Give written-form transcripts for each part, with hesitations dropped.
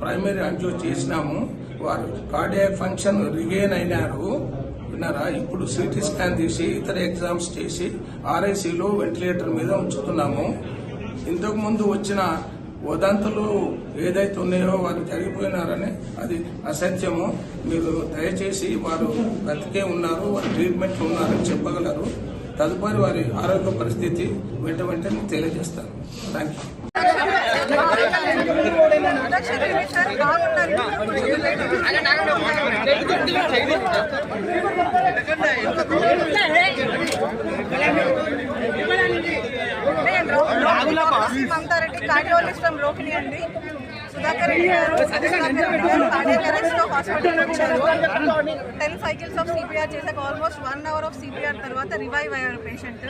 Primary అంజో చేసినాము. వారు cardiac function regain అయినారు విన్నారా. ఇప్పుడు సిటీ స్కాన్ తీసి ఇతర ఎగ్జామ్స్ చేసి ఆర్ఐసీలో వెంటిలేటర్ మీద ఉంచుతున్నాము. ఇంతకు ముందు వచ్చిన వదంతులు ఏదైతే ఉన్నాయో వారు జరిగిపోయినారని అది అసత్యము. మీరు దయచేసి వారు బ్రతికే ఉన్నారు, వారు ట్రీట్మెంట్ ఉన్నారని చెప్పగలరు. తదుపరి వారి ఆరోగ్య పరిస్థితి వెంటనే తెలియజేస్తారు. Thank you. Mamata Reddy cardiologist from Rohini అండి. సుధాకర్ రెడ్డి గారు కార్డియాక్ అరెస్ట్ లో హాస్పిటల్ వచ్చారు. 10 cycles ఆఫ్ సిపిఆర్ చేశాక ఆల్మోస్ట్ 1 hour ఆఫ్ సిపిఆర్ తర్వాత రివైవ్ అయ్యారు పేషెంట్.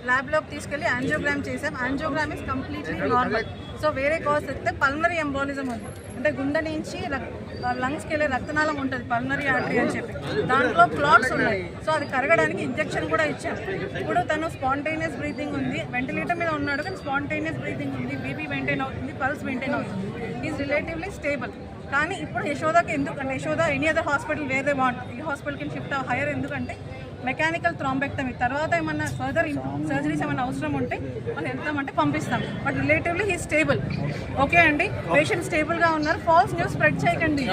ల్యాబ్ లోకి తీసుకెళ్లి యాంజియోగ్రామ్ చేసాం. Angiogram is completely normal. So వేరే కాజ్ అయితే పల్మనరీ ఎంబోలిజం ఉంది, అంటే గుండె నుంచి లంగ్స్కి వెళ్ళే రక్తనాళం ఉంటుంది, పల్మనరీ ఆర్టరీ అని చెప్పి. దాంట్లో క్లాట్స్ ఉన్నాయి. సో అది కరగడానికి ఇంజెక్షన్ కూడా ఇచ్చాం. ఇప్పుడు తను స్పాంటేనియస్ బ్రీతింగ్ ఉంది, వెంటిలేటర్ మీద ఉన్నాడు కానీ స్పాంటేనియస్ బ్రీతింగ్ ఉంది, బీపీ మెయింటైన్ అవుతుంది, పల్స్ మెయింటైన్ అవుతుంది. Is relatively stable. కానీ ఇప్పుడు యశోదాకి ఎందుకంటే యశోద ఎనీ అదర్ హాస్పిటల్ వేరే వాంట్, ఈ హాస్పిటల్కి షిఫ్ట్ హైయర్. ఎందుకంటే మెకానికల్ థ్రాంబెక్టమీ తర్వాత ఏమన్నా ఫర్దర్ సర్జరీస్ ఏమైనా అవసరం ఉంటే మనం వెళ్తామంటే పంపిస్తాం. But relatively he stable. Okay అండి, పేషెంట్ స్టేబుల్గా ఉన్నారు. ఫాల్స్ న్యూస్ స్ప్రెడ్ చేయకండి.